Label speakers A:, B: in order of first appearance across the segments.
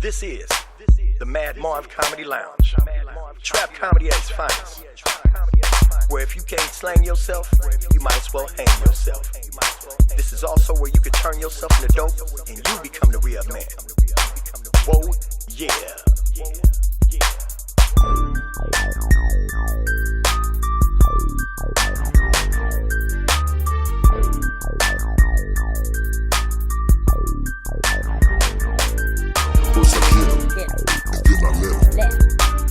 A: This is the Mad Marv Comedy Lounge. Trap comedy at its finest. Where if you can't slang yourself, you might as well hang yourself. This is also where you can turn yourself into dope and you become the real man. Whoa, yeah.
B: First I hit him, and then I let him.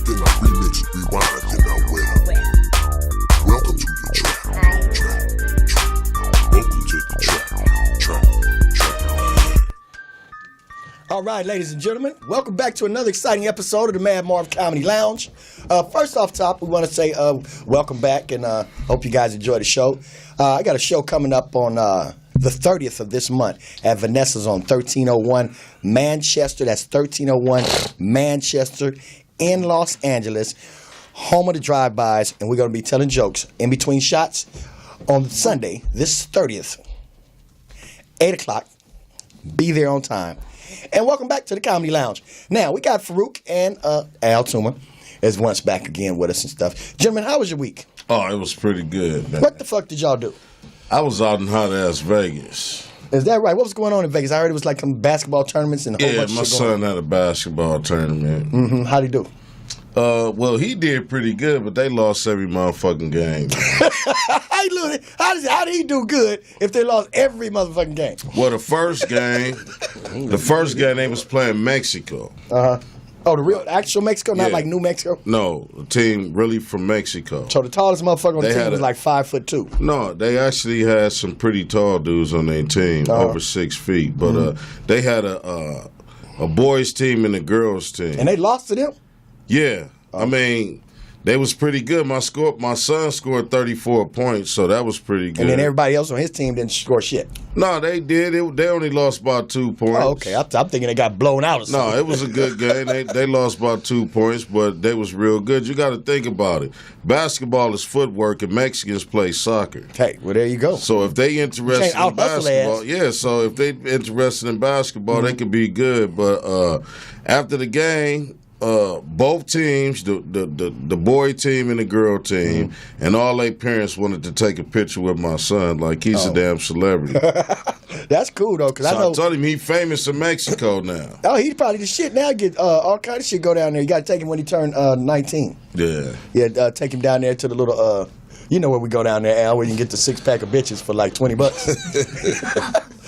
B: Then I remix it, rewind, then I wet him. Welcome to the trap. Welcome to the trap.
C: All right, ladies and gentlemen, welcome back to another exciting episode of the Mad Marv Comedy Lounge. First off top, we want to say welcome back and hope you guys enjoy the show. I got a show coming up on the 30th of this month at Vanessa's on 1301 Manchester. That's 1301 Manchester in Los Angeles, home of the drive-bys, and we're going to be telling jokes in between shots on Sunday, this 30th, 8 o'clock. Be there on time. And welcome back to the Comedy Lounge. Now, we got Farouk and Al Tuma is once back again with us and stuff. Gentlemen, how was your week?
D: Oh, it was pretty good, man.
C: What the fuck did y'all do?
D: I was out in hot-ass Vegas.
C: Is that right? What was going on in Vegas? I heard it was like some basketball tournaments and a whole bunch of
D: my
C: shit going on.
D: son had a basketball tournament.
C: Mm-hmm. How'd he do?
D: Well, he did pretty good, but they lost every motherfucking game.
C: How did he do good if they lost every motherfucking game?
D: Well, the first game they was playing Mexico.
C: Uh-huh. Oh, the real, actual Mexico, not like New Mexico?
D: No, a team really from Mexico.
C: So the tallest motherfucker on the team was like 5'2".
D: No, they actually had some pretty tall dudes on their team, over 6 feet. But they had a boys team and a girls team.
C: And they lost to them?
D: Yeah. I mean, they was pretty good. My son scored 34 points, so that was pretty good.
C: And then everybody else on his team didn't score shit.
D: No, they did. They only lost by 2 points.
C: Oh, okay. I'm thinking they got blown out or something.
D: No, it was a good game. They lost by 2 points, but they was real good. You got to think about it. Basketball is footwork, and Mexicans play soccer.
C: Hey, well, there you go.
D: So if they interested in basketball, so if they interested in basketball, they could be good. But after the game, both teams, the boy team and the girl team, and all their parents wanted to take a picture with my son, like he's a damn celebrity.
C: That's cool though, because
D: I told him he's famous in Mexico now.
C: Oh, he's probably the shit now. Get all kind of shit go down there. You got to take him when he turned 19.
D: Yeah,
C: take him down there to the little. You know where we go down there, Al, where you can get the 6-pack of bitches for like $20.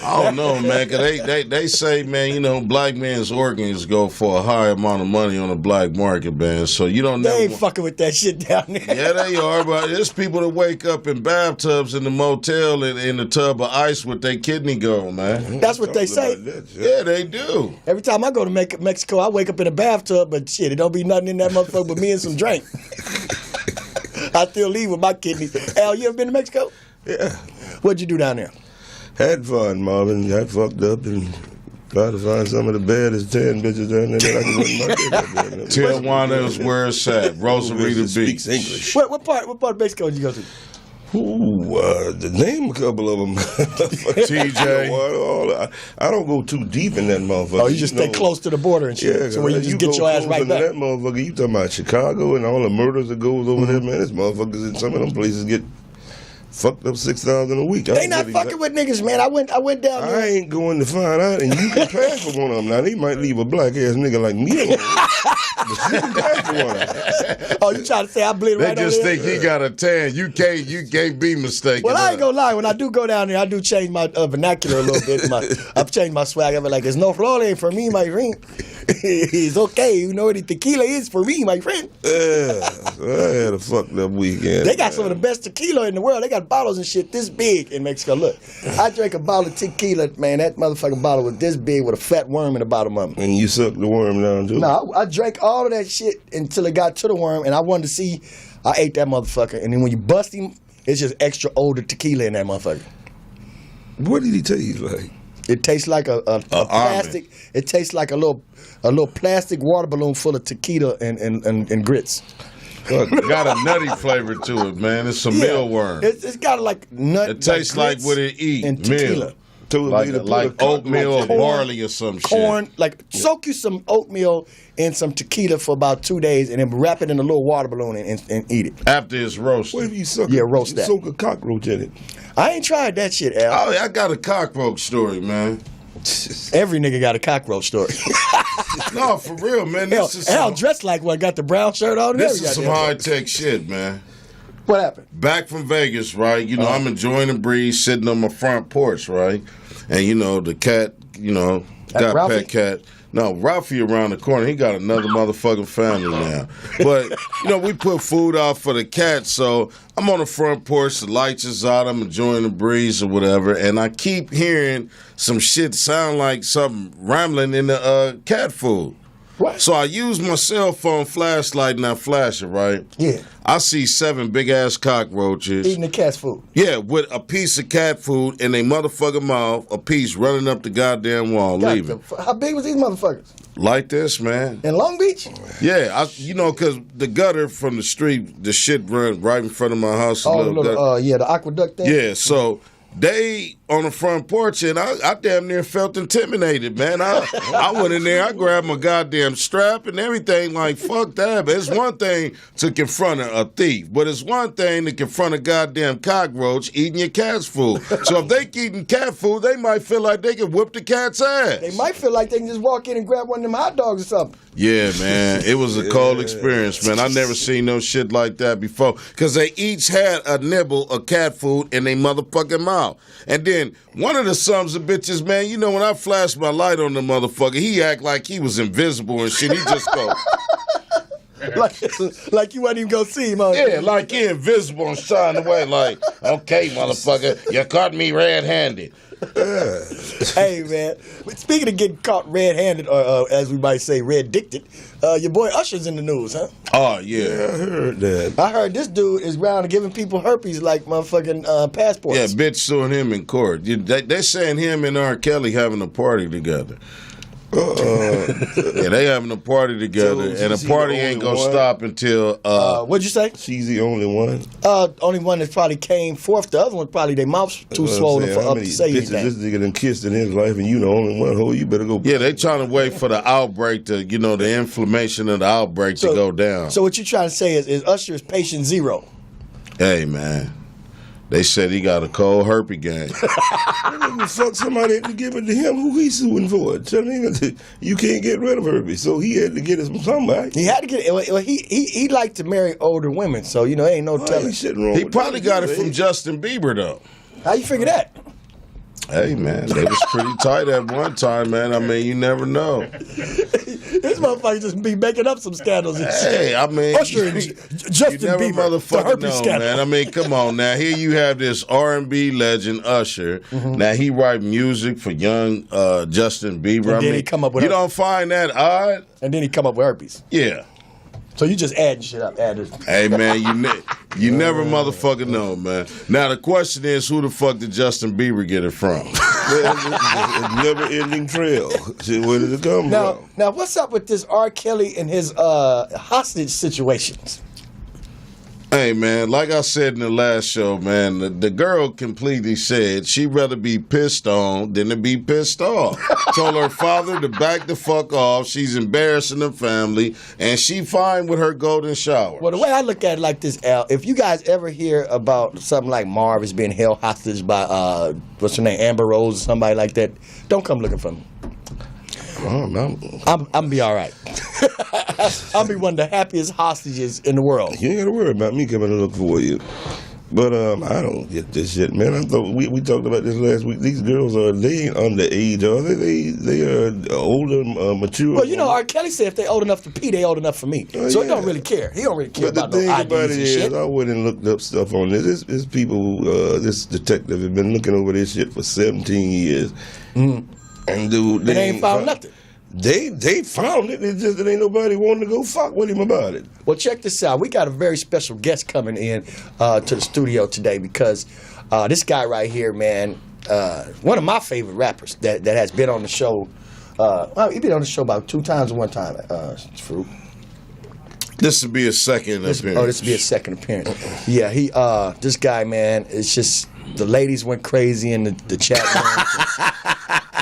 D: I don't know, man, because they say, man, you know, black men's organs go for a high amount of money on the black market, man. So you don't know.
C: They ain't fucking with that shit down there.
D: Yeah, they are, but there's people that wake up in bathtubs in the motel in a tub of ice with their kidney gone, man.
C: That's what they say.
D: Yeah, they do.
C: Every time I go to Mexico, I wake up in a bathtub, but shit, it don't be nothing in that motherfucker but me and some drink. I still leave with my kidneys. Al, you ever been to Mexico?
E: Yeah.
C: What'd you do down there?
E: Had fun, Marvin. Got fucked up and tried to find some of the baddest 10 bitches down there that I could win my kid.
D: Tijuana is where it's at. Rosarito Beach.
E: Speaks English.
C: What part of Mexico did you go to?
E: Name a couple of them.
D: TJ.
E: I don't go too deep in that motherfucker.
C: Oh, you just stay close to the border and shit.
E: Yeah,
C: so where you just get your ass right back.
E: That motherfucker, you talking about Chicago and all the murders that goes over there, man. This motherfuckers in some of them places get fucked up 6,000 a week.
C: They not fucking with niggas, man. I went down there.
E: I ain't going to find out, and you can pass for one of them. Now, they might leave a black-ass nigga like me alone. But you can pass for one of them.
C: Oh, you trying to say I blend right over there?
D: They just think he got a tan. You can't be mistaken.
C: Well, I ain't gonna lie. When I do go down there, I do change my vernacular a little bit. I've changed my swag. I'm like, there's no flore for me, my friend. It's okay. You know what the tequila is for me, my friend.
E: Yeah, I had a fucked up weekend.
C: They got some of the best tequila in the world. They got bottles and shit this big in Mexico. Look, I drank a bottle of tequila, man. That motherfucking bottle was this big with a fat worm in the bottom of it.
E: And you sucked the worm down too?
C: No, I drank all of that shit until it got to the worm, and I wanted to see. I ate that motherfucker, and then when you bust him, it's just extra older tequila in that motherfucker.
E: What did he taste like?
C: It tastes like a plastic. It tastes like a little plastic water balloon full of tequila and grits.
D: Got a nutty flavor to it, man. It's some mealworm.
C: It's got like nut.
D: It tastes like what it eat.
C: And tequila.
D: Meal. like oatmeal or barley or some
C: corn,
D: shit.
C: like soak you some oatmeal in some tequila for about 2 days, and then wrap it in a little water balloon and eat it.
D: After it's roasted.
E: What if you soak a cockroach in it?
C: I ain't tried that shit, Al.
D: Oh, I got a cockroach story, man.
C: Every nigga got a cockroach story.
D: No, for real, man.
C: Al dressed like one, got the brown shirt on.
D: This is some high-tech shit, man.
C: What happened?
D: Back from Vegas, right? You know, I'm enjoying the breeze, sitting on my front porch, right? And, you know, the cat, you know, got
C: Ralphie?
D: pet cat. No, Ralphie around the corner, he got another motherfucking family now. But, you know, we put food out for the cat, so I'm on the front porch, the lights is out, I'm enjoying the breeze or whatever, and I keep hearing some shit sound like something rambling in the cat food.
C: What?
D: So I use my cell phone flashlight and I flash it, right?
C: Yeah.
D: I see 7 big-ass cockroaches.
C: Eating the cat's food.
D: Yeah, with a piece of cat food in their motherfucking mouth, a piece running up the goddamn wall, leaving.
C: How big was these motherfuckers?
D: Like this, man.
C: In Long Beach?
D: Yeah, you know, because the gutter from the street, the shit run right in front of my house.
C: The aqueduct thing?
D: Yeah, so they on the front porch, and I damn near felt intimidated, man. I went in there, I grabbed my goddamn strap and everything, like, fuck that. But it's one thing to confront a thief, but it's one thing to confront a goddamn cockroach eating your cat's food. So if they eating cat food, they might feel like they can whip the cat's ass.
C: They might feel like they can just walk in and grab one of them hot dogs or something.
D: Yeah, man. It was a cold experience, man. I never seen no shit like that before. Because they each had a nibble of cat food in their motherfucking mouth. And then one of the sons of bitches, man, you know, when I flashed my light on the motherfucker, he act like he was invisible and shit. He just go...
C: like you wasn't even gonna see him, huh?
D: Yeah, like he invisible and shine away like, okay, motherfucker, you caught me red-handed.
C: Hey, man. Speaking of getting caught red-handed, or as we might say, red-dicted, your boy Usher's in the news, huh?
D: Oh, yeah.
E: I heard that.
C: I heard this dude is around giving people herpes like motherfucking passports.
D: Yeah, bitch suing him in court. They saying him and R. Kelly having a party together. Yeah, they having a party together, and the party ain't gonna stop until.
C: What'd you say?
E: She's the only one.
C: Only one that probably came forth. The other one probably their mouths too swollen for up to say anything.
E: This nigga done kissed in his life, and you the only one. Ho, you better go.
D: Yeah, they trying to wait for the outbreak to, you know, the inflammation of the outbreak to go down.
C: So what you trying to say is Usher is patient zero?
D: Hey, man. They said he got a cold herpes gang.
E: Fuck somebody had to give it to him. Who he suing for? Tell me you can't get rid of herpes, so he had to get it from somebody.
C: He had to get it. Well, he liked to marry older women, so you know ain't no telling.
D: He probably got it from Justin Bieber though.
C: How you figure that?
D: Hey man, they was pretty tight at one time, man. I mean, you never know.
C: This motherfucker just be making up some scandals and shit.
D: Hey, I mean,
C: Usher and Justin
D: you never
C: Bieber,
D: motherfucking know,
C: scandal.
D: man. I mean, come on now. Here you have this R&B legend Usher.
C: Mm-hmm.
D: Now he write music for young Justin Bieber.
C: And then he come up with
D: you don't find that odd?
C: And then he come up with herpes.
D: Yeah.
C: So you just adding shit up.
D: Hey man, you never motherfucking know, man. Now the question is, who the fuck did Justin Bieber get it from?
E: It's never-ending trail. Where did it come from?
C: Now, what's up with this R. Kelly and his hostage situations?
D: Hey man, like I said in the last show, man, the girl completely said she'd rather be pissed on than to be pissed off. Told her father to back the fuck off. She's embarrassing the family, and she fine with her golden shower.
C: Well, the way I look at it like this, Al, if you guys ever hear about something like Marvs being held hostage by what's her name, Amber Rose or somebody like that, don't come looking for me. I'm be all right. I'll be one of the happiest hostages in the world.
E: You ain't got to worry about me coming to look for you. But I don't get this shit, man. I thought we talked about this last week. These girls they ain't underage, are they? They are older, mature.
C: Well, you know, R. Kelly said if they old enough to pee, they old enough for me. So he don't really care. He don't really care about no IDs and shit. But the thing about it is, I went and looked up stuff on this. This people, this detective has been looking over this shit for 17 years. Mm. And dude, they ain't found nothing.
E: They found it. It's just that ain't nobody wanting to go fuck with him about it.
C: Well, check this out. We got a very special guest coming in to the studio today because this guy right here, man, one of my favorite rappers that has been on the show. Well, he's been on the show about 2 times or 1 time. Fruit.
D: This would be a second appearance.
C: Oh, this would be a second appearance. Yeah, this guy, man, is just the ladies went crazy in the chat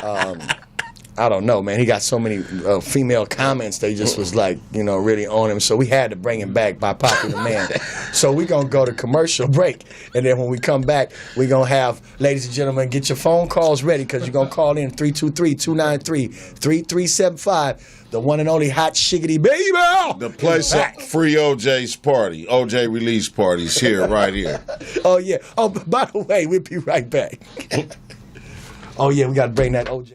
C: room. I don't know, man. He got so many female comments. They just was like, really on him. So we had to bring him back by popular demand. So we're going to go to commercial break. And then when we come back, we're going to have, ladies and gentlemen, get your phone calls ready because you're going to call in 323-293-3375. The one and only Hot Shiggity Baby.
D: The place at Free OJ's party. OJ release parties here, right here.
C: Oh, yeah. Oh, by the way, we'll be right back. Oh, yeah, we got to bring that OJ.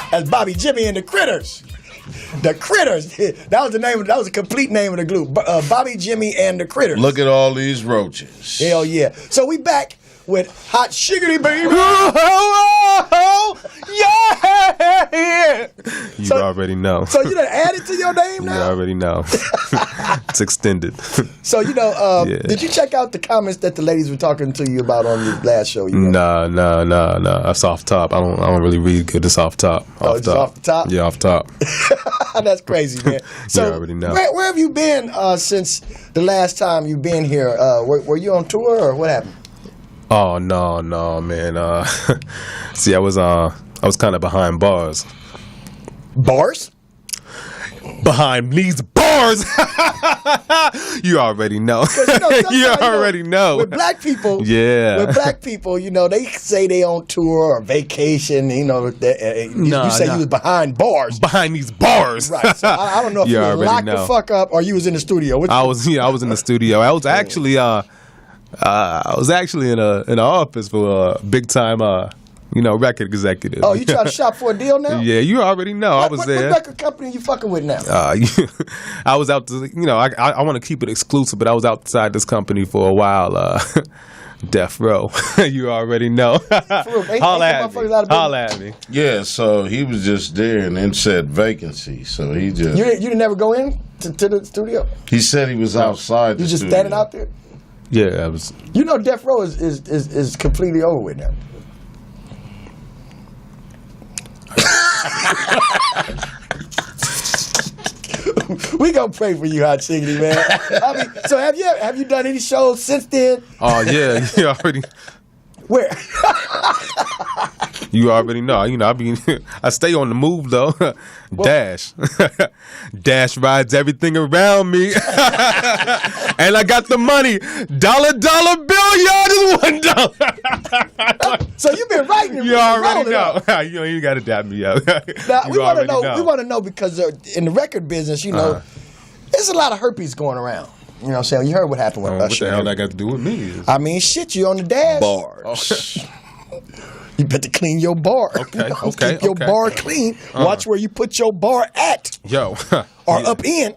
C: That's Bobby Jimmy and the Critters. The Critters. That was the name. That was the complete name of the group. Bobby Jimmy and the Critters.
D: Look at all these roaches.
C: Hell yeah. So we back with Hot Shiggity Baby. Yeah.
F: You already know.
C: So you done added to your name now?
F: You already know. It's extended.
C: So, did you check out the comments that the ladies were talking to you about on the last show?
F: Nah. That's off top. I don't really read good. It's off top.
C: It's off the top?
F: Yeah, off top.
C: That's crazy, man. So,
F: you already know.
C: Where have you been since the last time you've been here? Were you on tour or what happened?
F: Oh no, man. See, I was kind of behind bars.
C: Bars?
F: Behind these bars. You already know. You already know.
C: With black people,
F: yeah.
C: With black people, they say they on tour or vacation. You say you was behind bars.
F: Behind these bars.
C: Right. So I don't know if you was locked the fuck up or you was in the studio.
F: I was in the studio. I was actually in an office for a big time record executive.
C: Oh, you trying to shop for a deal now?
F: Yeah, you already know. I was there.
C: What record company you fucking with now?
F: I was out to, I want to keep it exclusive, but I was outside this company for a while. Death Row. You already know. Holla at me.
D: Yeah, so he was just there and then said vacancy. So he just...
C: You didn't never go in to the studio?
D: He said he was outside the studio.
C: You just standing out there?
F: Yeah, I was...
C: Death Row is completely over with now. We gonna pray for you, Hot Shiggity, man. So have you done any shows since then?
F: Oh yeah, you already.
C: Where?
F: You already know. I stay on the move though. Dash. Dash rides everything around me. And I got the money. $1 bill, y'all, just $1.
C: So you've been writing and
F: you already know.
C: You
F: gotta dap me up.
C: Now, we want to know. We want to know because in the record business, there's a lot of herpes going around. You know what I'm saying? You heard what happened with Usher.
F: What the hell that got to do with me?
C: Shit, you on the dash.
D: Bars.
C: You better clean your bar.
F: Okay.
C: Keep your bar clean. Watch where you put your bar at.
F: Yo.
C: Or up in.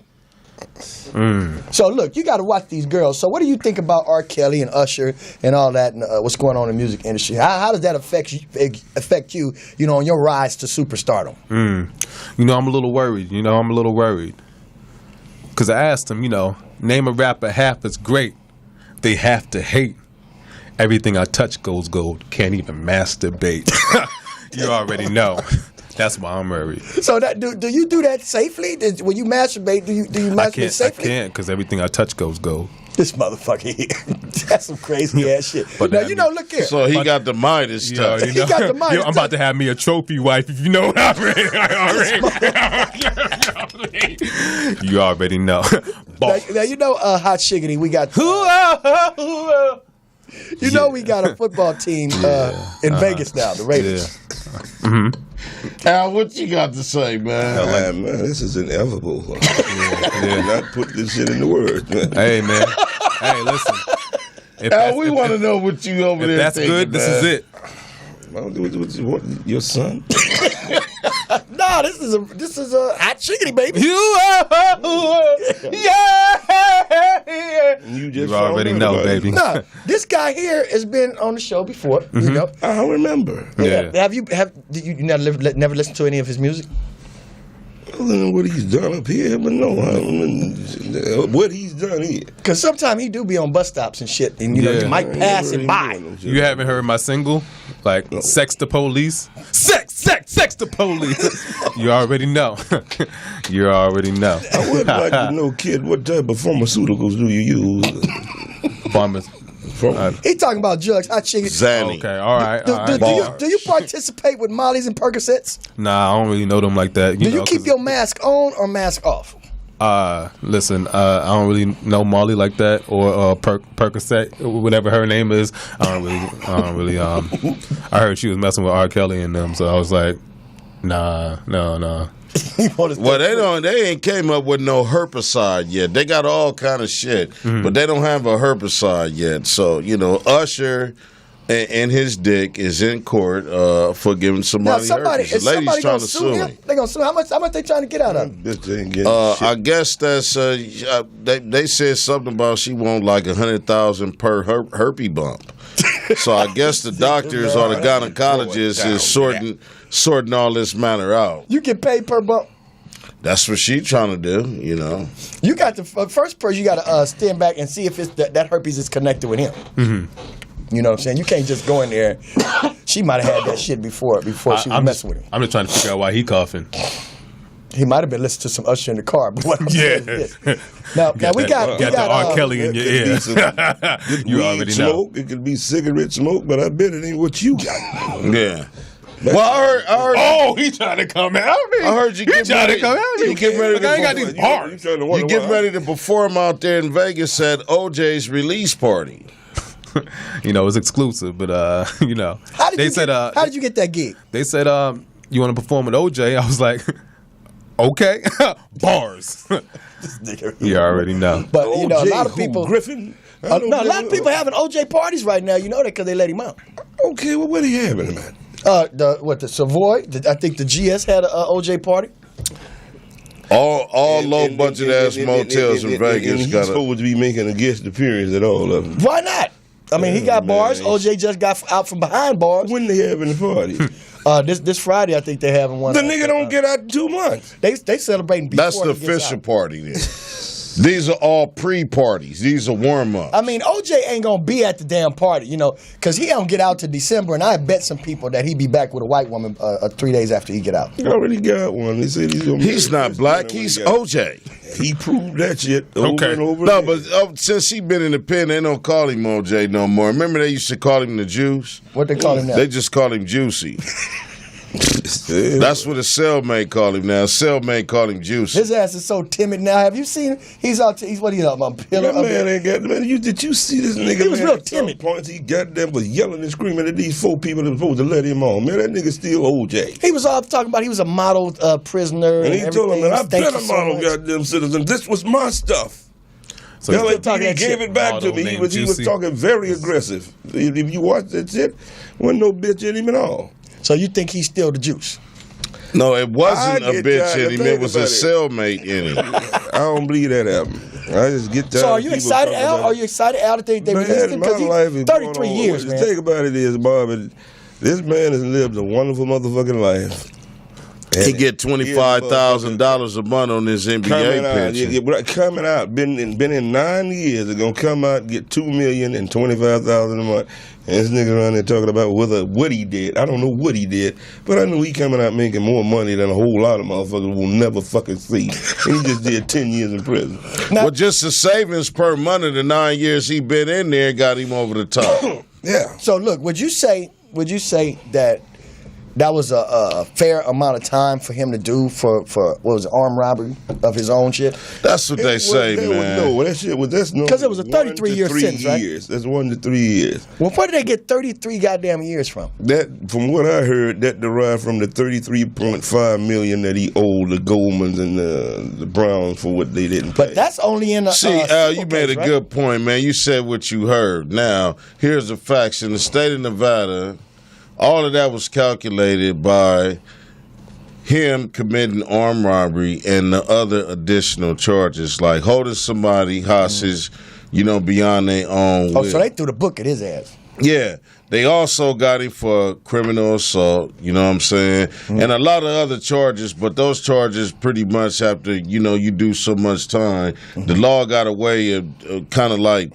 C: So look, you got to watch these girls. So what do you think about R. Kelly and Usher and all that? And, what's going on in the music industry? How does that affect you? On your rise to superstardom?
F: I'm a little worried. Because I asked him, name a rapper half as great. They have to hate. Everything I touch goes gold. Can't even masturbate. You already know. That's why I'm worried.
C: So do you do that safely? When you masturbate, do you masturbate safely?
F: I can't because everything I touch goes gold.
C: This motherfucker here. That's some crazy ass shit. But now, look here.
D: So he got the Midas touch.
C: He got the Midas touch.
F: I'm about to have me a trophy wife, if you know what I mean. You already know.
C: Now, Hot Shiggity, we got... we got a football team in Vegas now, the Raiders.
F: Yeah.
D: Al, what you got to say, man?
E: Man, this is inevitable. Not put this shit into words, man.
F: Hey, man. Hey, listen.
D: Al, we want to know what you over there
F: that's
D: thinking,
F: good,
D: man.
F: This is it.
E: What, your son?
C: No, this is a Hot Shiggity, baby.
F: You already know, baby.
C: No, this guy here has been on the show before.
E: I remember.
C: Yeah. Have you never listened to any of his music?
E: Other than what he's done up here, but no, what he's done here.
C: Because sometimes he do be on bus stops and shit, and you might pass him by.
F: You haven't heard my single? Like, Sex the Police? Sex the Police! You already know. You already know.
E: I would like to know, kid, what type of pharmaceuticals do you use?
C: He talking about drugs, hot chicken.
D: Zanny.
F: Okay, all right.
C: Do you participate with Molly's and Percocets?
F: Nah, I don't really know them like that.
C: Do you keep your mask on or mask off?
F: Listen, I don't really know Molly like that, or Percocet, whatever her name is. I don't really. I heard she was messing with R. Kelly and them, so I was like, nah.
D: Well, they ain't came up with no herbicide yet. They got all kind of shit, but they don't have a herbicide yet. So, Usher and his dick is in court for giving somebody herpes. The lady's trying to sue him.
C: They gonna sue him? How much they trying to get out of him?
D: I guess that's they said something about she want like 100,000 per herpes bump. So I guess the doctors or the gynecologists is sorting all this matter out.
C: You get paid per bump.
D: That's what she's trying to do,
C: You got to first person. You got to stand back and see if it's that herpes is connected with him. Mm-hmm. You know what I'm saying? You can't just go in there. She might have had that shit before she was messing with him.
F: I'm just trying to figure out why he coughing.
C: He might have been listening to some Usher in the car. But what I'm saying is this. Now we got
F: the R. Kelly in your ear. You already know.
E: It could be cigarette smoke, but I bet it ain't what you got.
D: Yeah. Well, I heard.
F: Oh, he trying to come at me.
D: I heard you get ready.
F: You
D: get ready to.
F: I ain't got these bars.
D: You get ready to perform out there in Vegas at OJ's release party.
F: It's exclusive, but
C: How did you get that gig?
F: They said, you want to perform with OJ? I was like, okay, bars. You already know.
C: But a lot of people.
E: Griffin.
C: A lot of people having OJ parties right now. You know that because they let him out.
E: Okay, well, what are you having, man?
C: The Savoy? I think the GS had a OJ party.
D: All low budget ass motels in Vegas.
E: And he's supposed to be making a guest appearance at all of them.
C: Why not? I mean, he got bars. OJ just got out from behind bars.
E: When they having the party?
C: This Friday, I think they having one.
E: The nigga don't get out in 2 months.
C: They celebrating before.
D: That's the official party then. These are all pre-parties. These are warm-ups.
C: I mean, OJ ain't going to be at the damn party, because he don't get out to December, and I bet some people that he be back with a white woman 3 days after he get out.
E: He already got one. They said
D: he's not black. He's OJ.
E: He proved that shit over and over
D: No,
E: again.
D: but since he been in the pen, they don't call him OJ no more. Remember they used to call him the Juice?
C: What they call him now?
D: They just call him Juicy. That's what a cellmate call him now. Cellmate call him Juicy.
C: His ass is so timid now. Have you seen him? He's out. He's what? He's on a pillar.
E: Man ain't got. Man, did you see this nigga?
C: He was real timid.
E: Points he goddamn was yelling and screaming at these 4 people that were supposed to let him on. Man, that nigga still OJ.
C: He was all talking about he was a model prisoner.
E: And he told him, man, I've been a model
C: so
E: goddamn citizen. This was my stuff.
F: So
E: he gave it back to me. He was talking very aggressive. If you watch that shit, wasn't no bitch in him at all.
C: So you think he's still the juice?
D: No, it wasn't a bitch in him. It was a cellmate in him.
E: I don't believe that happened. I just get tired.
C: So are you excited, Al? Are you excited, Al, that they released him? Because he's 33 years, man.
E: The thing about it is, Marvin, this man has lived a wonderful motherfucking life.
D: He get $25,000 a month on his NBA pension.
E: Coming out, been in 9 years. They're gonna come out and get $2,025,000 a month. And this nigga around there talking about what he did. I don't know what he did, but I know he coming out making more money than a whole lot of motherfuckers will never fucking see. And he just did 10 years in prison.
D: Well, just the savings per month of the 9 years he been in there got him over the top.
E: Yeah.
C: So look, would you say that was a fair amount of time for him to do for what was it, armed robbery of his own shit?
D: That's what they say, man.
E: No, that shit was
C: because it was a 33-year sentence, right?
E: That's 1 to 3 years.
C: Well, where did they get 33 goddamn years from?
E: That, from what I heard, that derived from the $33.5 million that he owed the Goldmans and the Browns for what they didn't pay.
C: But that's only in the
D: See, Al, you made a good point, man. You said what you heard. Now, here's the facts. In the state of Nevada, all of that was calculated by him committing armed robbery and the other additional charges, like holding somebody hostage, beyond their own will.
C: So they threw the book at his ass.
D: Yeah. They also got him for criminal assault, you know what I'm saying? Mm-hmm. And a lot of other charges, but those charges pretty much after, you do so much time, mm-hmm. the law got a way of kind of like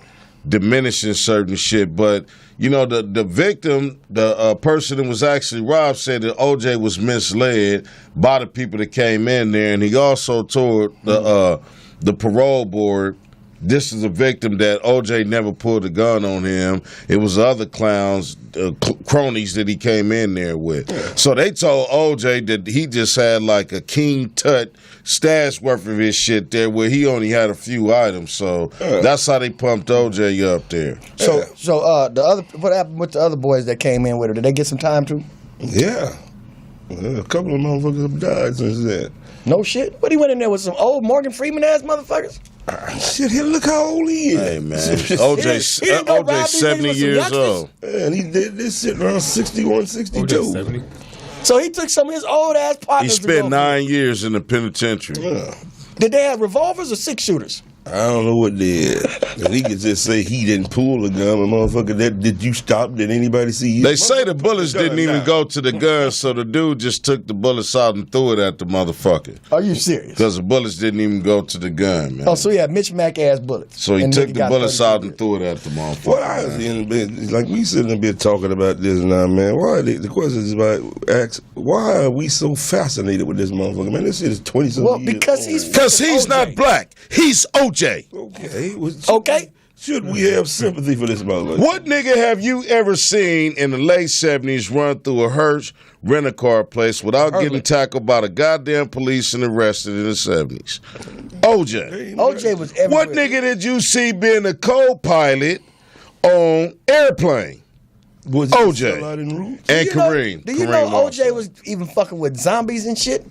D: diminishing certain shit. But, the victim, the person that was actually robbed said that OJ was misled by the people that came in there. And he also told the parole board, this is a victim that OJ never pulled a gun on him. It was other clowns, cronies that he came in there with. Yeah. So they told OJ that he just had like a King Tut stash worth of his shit there where he only had a few items. So that's how they pumped OJ up there.
C: So what happened with the other boys that came in with her? Did they get some time too?
E: Yeah. A couple of motherfuckers have died since then.
C: No shit? But he went in there with some old Morgan Freeman ass motherfuckers?
E: Shit, look how old he is.
D: Hey, man. OJ's 70 years old.
E: And he did this shit around 61, 62.
F: 70.
C: So he took some of his old ass partners.
D: He spent 9 years in the penitentiary.
E: Yeah.
C: Did they have revolvers or 6-shooters?
E: I don't know what they is. And he could just say he didn't pull a gun, but motherfucker, did you stop? Did anybody see you?
D: They say the bullets didn't even go to the gun, so the dude just took the bullets out and threw it at the motherfucker.
C: Are you serious?
D: Because the bullets didn't even go to the gun, man.
C: Oh, so he had Mitch Mac ass bullets.
D: So he took the bullets out and threw it at the motherfucker.
E: What I was in bed, like we sitting there talking about this now, man. The question is about why are we so fascinated with this motherfucker, man? This shit is 20-something years
C: because
D: he's not black. He's OJ.
C: Okay.
E: Should we have sympathy for this motherfucker?
D: What nigga have you ever seen in the late 70s run through a Hertz rent-a-car place without getting tackled by the goddamn police and arrested in the 70s? OJ.
C: OJ was everywhere.
D: What nigga did you see being a co-pilot on airplane?
E: Was
D: OJ and Kareem.
C: Do you know OJ was even fucking with zombies and shit?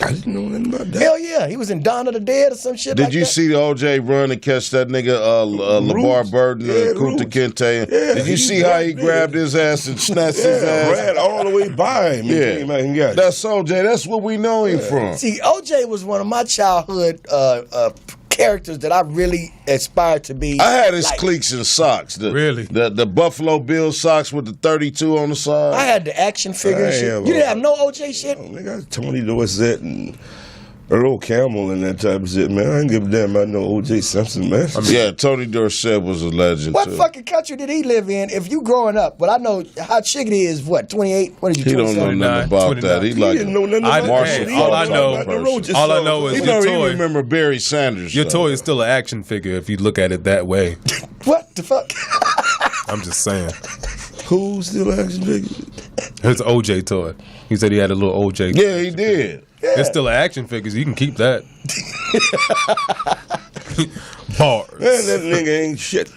E: I didn't know nothing about that.
C: Hell yeah, he was in Dawn of the Dead or some shit.
D: Did you see the OJ run and catch that nigga LeVar Burton and Kunta Kinte?
E: Yeah,
D: did you see how he grabbed his ass and snatched his ass?
E: Ran all the way by him.
D: Yeah, that's OJ. That's what we know him from.
C: See, OJ was one of my childhood characters that I really aspired to be.
D: I had his cleats and socks.
F: Really?
D: The Buffalo Bills socks with the 32 on the side.
C: I had the action figure and shit. You didn't have no OJ shit?
E: Oh, nigga, Tony Dorsett and Earl Campbell and that type of shit, man. I didn't give a damn about no O.J. Simpson, man.
D: Yeah, Tony Dorsett was a legend,
C: What fucking country did he live in if you growing up? But I know how chickadee is, what, 28? What did you
D: He don't know nothing about 29. That. He
E: didn't know nothing about
D: Marshall.
F: All I know is
D: he
F: your
D: don't
F: toy.
D: even remember Barry Sanders.
F: Your toy is still an action figure if you look at it that way.
C: What the fuck?
F: I'm just saying.
E: Who's still action figure?
F: It's an OJ toy. He said he had a little OJ.
D: Yeah, he did.
C: Yeah.
F: It's still an action figure, so you can keep that. Bars.
E: Man, that nigga ain't shit.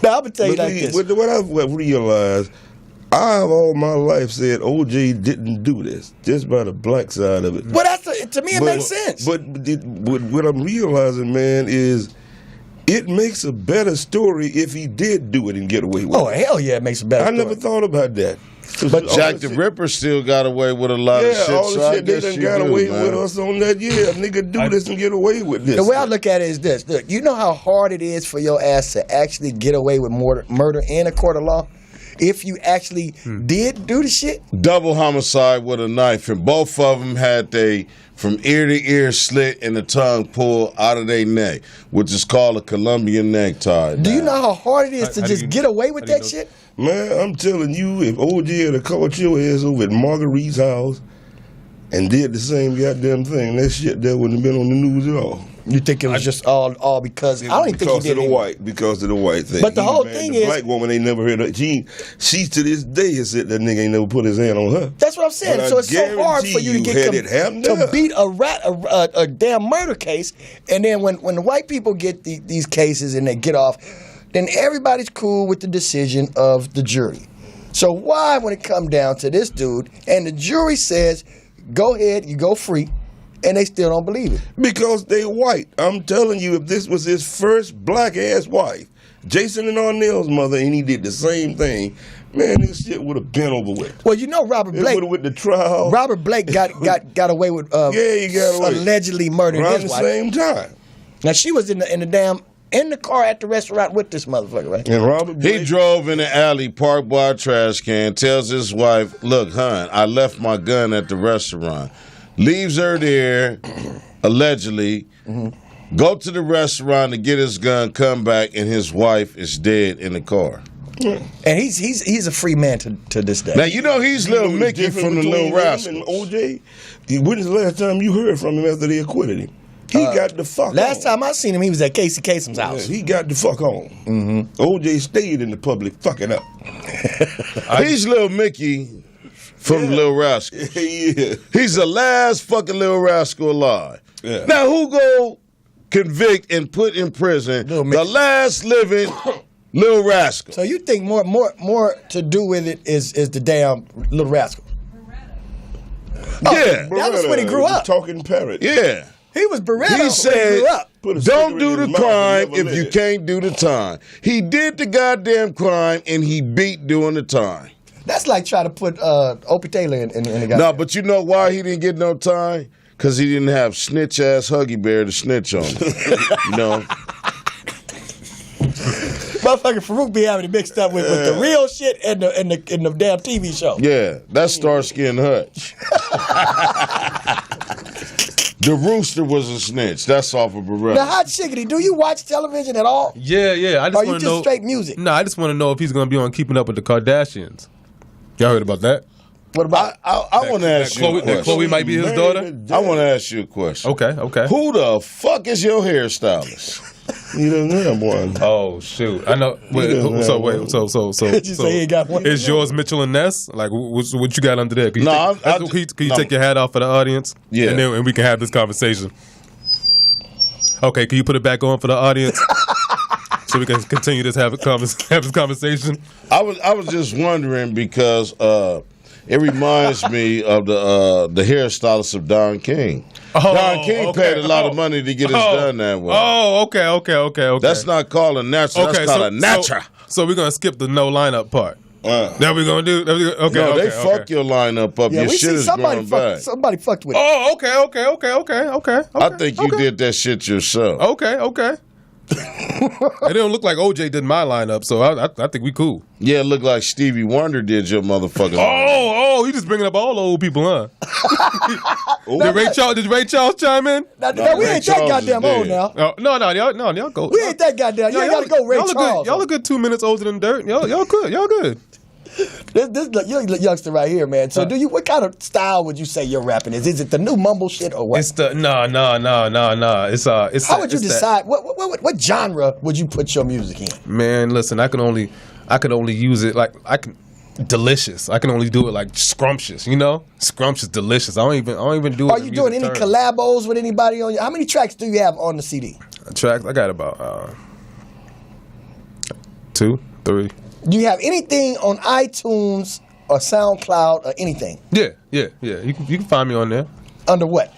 C: Now, I'm going to tell you like this.
E: What I've realized, I've all my life said OJ didn't do this, just by the black side of it.
C: Well, to me, it makes sense.
E: But what I'm realizing, man, is it makes a better story if he did do it and get away with it.
C: Oh, hell yeah, it makes a better story.
E: I never thought about that.
D: But Jack the Ripper still got away with a lot of shit.
E: All the shit they
D: done
E: got away with us on that. Yeah, nigga do this and get away with this.
C: The way I look at it is this. Look, you know how hard it is for your ass to actually get away with murder in a court of law? If you actually did do the shit?
D: Double homicide with a knife, and both of them had they from ear to ear slit and the tongue pulled out of their neck, which is called a Colombian necktie.
C: Do you know how hard it is to just get away with that shit?
E: Man, I'm telling you, if OJ had caught your ass over at Marguerite's house and did the same goddamn thing, that shit that wouldn't have been on the news at all.
C: You think it was just all because I don't even think he did
E: because of the white thing.
C: But the whole thing
E: the
C: is,
E: black woman ain't never heard of. She to this day has said that nigga ain't never put his hand on her.
C: That's what I'm saying. So it's so hard for you to get to beat a damn murder case, and then when the white people get these cases and they get off, then everybody's cool with the decision of the jury. So why, when it comes down to this dude, and the jury says, go ahead, you go free, and they still don't believe it?
E: Because they white. I'm telling you, if this was his first black-ass wife, Jason and Arnell's mother, and he did the same thing, man, this shit would have been over with.
C: Well, you know Robert Blake.
E: With the trial.
C: Robert Blake got away with
E: he got away.
C: allegedly murdering his wife.
E: Around the same time.
C: Now, she was in the damn in the car at the restaurant with this motherfucker, right?
E: And Robert
D: He
E: Blake,
D: drove in the alley, parked by a trash can, tells his wife, look, hon, I left my gun at the restaurant. Leaves her there, allegedly, go to the restaurant to get his gun, come back, and his wife is dead in the car.
C: And he's a free man to this day.
D: Now, you know he's Little Mickey
E: difference
D: from the
E: between
D: Little
E: him
D: Rascals.
E: and OJ. When is the last time you heard from him after they acquitted him? He got the fuck
C: Last
E: on.
C: time I seen him, he was at Casey Kasem's house.
E: Yeah, he got the fuck on. OJ stayed in the public fucking up.
D: He's Little Mickey from the Little Rascals.
E: Yeah.
D: He's the last fucking Little Rascal alive.
E: Yeah.
D: Now, who go convict and put in prison
C: Little
D: the
C: Mickey.
D: last living Little Rascal?
C: So you think more to do with it is the damn Little Rascal?
D: Yeah.
C: That was when he grew up.
E: Talking parrot.
D: Yeah.
C: He was Beretta
D: He
C: when he
D: said,
C: grew up.
E: Put a
D: don't
E: cigarette
D: do
E: in
D: the
E: his mouth
D: crime
E: and never
D: if you
E: lit.
D: can't do the time. He did the goddamn crime and he beat doing the time.
C: That's like trying to put Opie Taylor in the guy.
D: No, but you know why he didn't get no time? Because he didn't have snitch-ass Huggy Bear to snitch on him. You know?
C: Motherfucker Farouk be having it mixed up with the real shit and the damn TV show.
D: Yeah, that's Starsky and Hutch. The rooster was a snitch. That's off of Beretta.
C: Now, Hot Chickadee, do you watch television at all?
F: Yeah. I just
C: Or you
F: want to
C: just
F: know.
C: straight music?
F: No, I just want to know if he's going to be on Keeping Up with the Kardashians. Y'all heard about that?
C: What about?
D: I want to ask you a
F: That
D: question.
F: Chloe might be his daughter?
D: I want to ask you a question.
F: Okay.
D: Who the fuck is your hairstylist?
E: He doesn't have one.
F: Oh shoot! I know. So
C: You say he ain't got one?
F: Is yours Mitchell and Ness? Like what you got under there? Can you
D: No,
F: can you take your hat off for the audience?
D: Yeah.
F: and we can have this conversation. Okay, can you put it back on for the audience so we can continue this have this conversation?
D: I was just wondering because it reminds me of the hairstylist of Don King. Don King paid a lot of money to get his done that way.
F: Oh, okay.
D: That's not called a natural. That's called a natural.
F: So we're gonna skip the no lineup part. That we're gonna do. Okay.
D: No, they
F: okay.
D: fuck your lineup up.
C: Yeah,
D: Your
C: we
D: shit
C: see
D: is
C: somebody
D: growing back.
C: somebody fucked with it.
F: Oh, okay.
D: I think you did that shit yourself.
F: Okay. It don't look like OJ did my lineup, so I think we cool.
D: Yeah, it looked like Stevie Wonder did your motherfucking.
F: Oh, you just bringing up all the old people, huh? Did Ray Charles chime in?
C: Now,
D: No,
C: we
D: Ray
C: ain't
D: Charles
C: that
D: is
C: goddamn old
D: dead.
C: now.
F: Y'all go.
C: We ain't that goddamn. You ain't gotta go Ray
F: y'all
C: Charles.
F: Y'all a good 2 minutes older than Dirt. Y'all good. Y'all good.
C: This youngster right here, man. So, what kind of style would you say you're rapping is? Is it the new mumble shit or what?
F: It's the no. It's
C: How would you decide? What genre would you put your music in?
F: Man, listen, I could only use it like delicious. I can only do it like scrumptious, you know? Scrumptious, delicious. I don't even do it.
C: Are you doing any collabos with anybody on your? How many tracks do you have on the CD?
F: Tracks? I got about 2, 3.
C: Do you have anything on iTunes or SoundCloud or anything?
F: Yeah. You can find me on there.
C: Under what?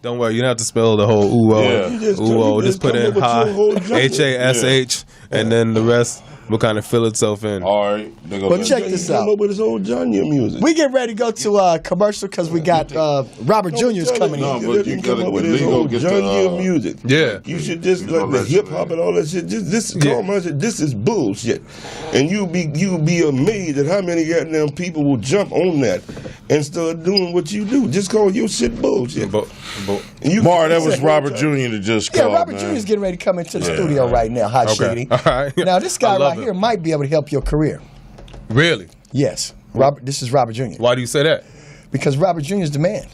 F: Don't worry, you don't have to spell the whole ooh-oh.
D: Yeah.
F: Ooh-oh. Just put in
E: Hash,
F: HASH, and then the rest will kind of fill itself in.
D: All right.
C: Well, check this out.
E: Come up with his old Johnny music.
C: We get ready to go to commercial because we got Robert Jr.'s coming
D: No,
C: in.
D: but you
E: come
D: gotta
E: up with
D: legal
E: his old
D: get
E: Johnny
D: the,
E: music.
F: Yeah.
E: You should just like the hip hop and all that shit. This is bullshit, and you'll be amazed at how many goddamn people will jump on that and start doing what you do. Just call your shit bullshit.
D: Mar, that was Robert Jr. that just
C: Yeah,
D: called,
C: Robert
D: man.
C: Jr. is getting ready to come into the studio right now. Hot
F: Okay.
C: Shiggity.
F: All right.
C: Now, this guy
F: I love
C: right
F: it.
C: here might be able to help your career.
F: Really?
C: Yes. Robert. This is Robert Jr.
F: Why do you say that?
C: Because Robert Jr. is the man.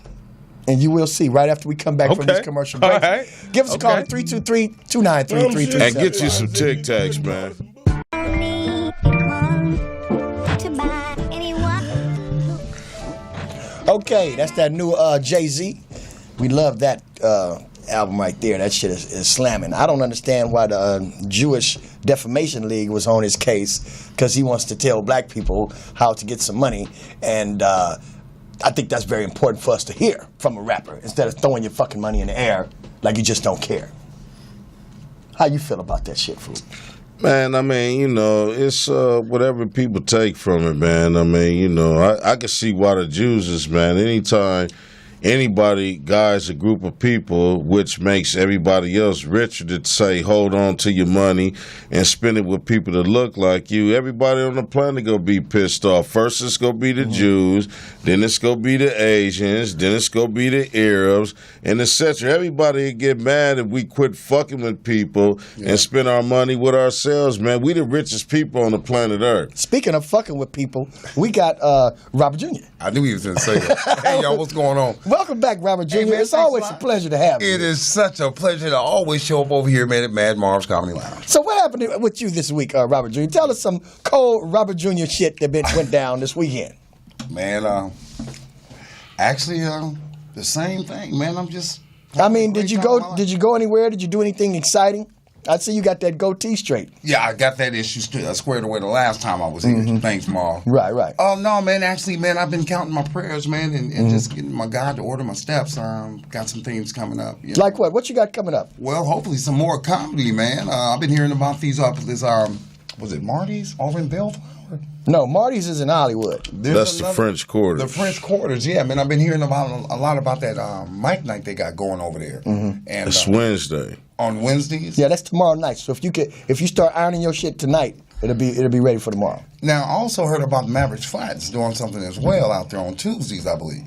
C: And you will see right after we come back from this
F: Okay.
C: commercial break.
F: All right.
C: Give us a call
F: Okay.
C: at 323-293-3337.
D: And get you some Tic Tacs, man.
C: Okay, that's that new Jay-Z. We love that album right there. That shit is slamming. I don't understand why the Jewish Defamation League was on his case, because he wants to tell black people how to get some money. And I think that's very important for us to hear from a rapper, instead of throwing your fucking money in the air like you just don't care. How you feel about that shit, Food?
D: Man, I mean, you know, it's whatever people take from it, man. I mean, you know, I can see why the Jews is, man. Anytime anybody guides a group of people, which makes everybody else richer, to say, hold on to your money and spend it with people that look like you, everybody on the planet going to be pissed off. First it's going to be the Jews, then it's going to be the Asians, then it's going to be the Arabs, and etc. Everybody will get mad if we quit fucking with people and spend our money with ourselves, man. We the richest people on the planet Earth.
C: Speaking of fucking with people, we got Robert Jr.
G: I knew he was going to say that. Hey, y'all, what's going on?
C: Welcome back, Robert Jr.
G: Hey, man,
C: it's always a pleasure to have you.
G: It is such a pleasure to always show up over here, man, at Mad Marvs Comedy Lounge.
C: So what happened with you this week, Robert Jr.? Tell us some cold Robert Jr. shit that went down this weekend.
G: Man, actually, the same thing, man. I'm just...
C: I mean, did you go anywhere? Did you do anything exciting? I see you got that goatee straight.
G: Yeah, I got that issue squared away the last time I was here. Thanks, Marv.
C: Right.
G: Oh, no, man. Actually, man, I've been counting my prayers, man, and just getting my God to order my steps. Got some things coming up. You know?
C: Like what? What you got coming up?
G: Well, hopefully some more comedy, man. I've been hearing about these was it Marty's over in Bellflower?
C: No, Marty's is in Hollywood.
D: That's the French Quarters.
G: The French Quarters, yeah, man. I've been hearing a lot about that Mike night they got going over there. And
D: it's Wednesday.
G: On Wednesdays?
C: Yeah, that's tomorrow night. So if you start ironing your shit tonight, it'll be ready for tomorrow.
G: Now, I also heard about Mavericks Flats doing something as well out there on Tuesdays, I believe.